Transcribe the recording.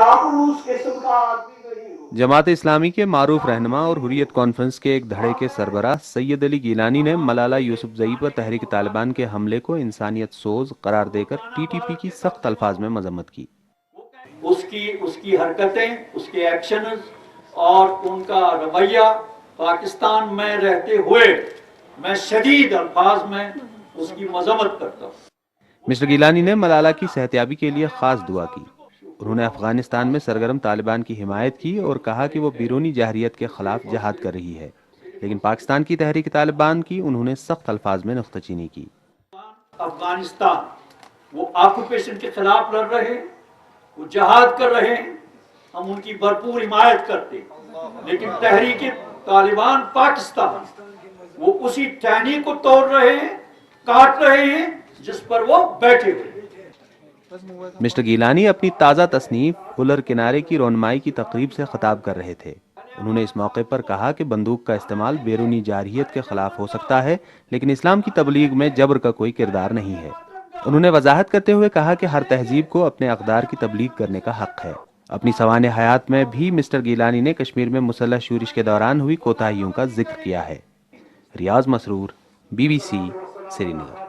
चापलूस किस्म का आदमी नहीं हूँ। जमात इस्लामी के मारूफ रहनुमा और हुर्रियत कॉन्फ्रेंस के एक धड़े के सरबराह सैयद अली गिलानी ने मलाला यूसुफजई पर तहरीक तालिबान के हमले को इंसानियत सोज करार देकर टीटीपी की सख्त अल्फाज में मजम्मत की। उसकी हरकतें, उसके एक्शन और उनका रवैया पाकिस्तान में रहते हुए मैं शदीद अल्फाज में उसकी मजम्मत करता हूँ। मिस्टर गिलानी ने मलाला की सेहतयाबी के लिए खास दुआ की। उन्होंने अफगानिस्तान में सरगर्म तालिबान की हिमायत की और कहा कि वो बैरूनी जहरियत के खिलाफ जहाद कर रही है, लेकिन पाकिस्तान की तहरीक तालिबान की उन्होंने सख्त अल्फाज में नुक्ताचीनी की। अफगानिस्तान वो ऑक्यूपेशन के खिलाफ लड़ रहे हैं, वो जहाद कर रहे हैं, हम उनकी भरपूर हिमायत करते हैं, लेकिन तहरीक तालिबान पाकिस्तान वो उसी टहनी को तोड़ रहे हैं, काट रहे हैं जिस पर वो बैठे हुए। मिस्टर गिलानी अपनी ताज़ा तसनीफ हुलर किनारे की रोनमाई की तकरीब से खिताब कर रहे थे। उन्होंने इस मौके पर कहा कि बंदूक का इस्तेमाल बैरूनी जारहियत के खिलाफ हो सकता है, लेकिन इस्लाम की तबलीग में जबर का कोई किरदार नहीं है। उन्होंने वजाहत करते हुए कहा कि हर तहजीब को अपने अक़दार की तबलीग करने का हक है। अपनी सवाने हयात में भी मिस्टर गिलानी ने कश्मीर में मुसल्लह शूरिश के दौरान हुई कोताहियों का जिक्र किया है। रियाज मसरूर, BBC, श्रीनगर।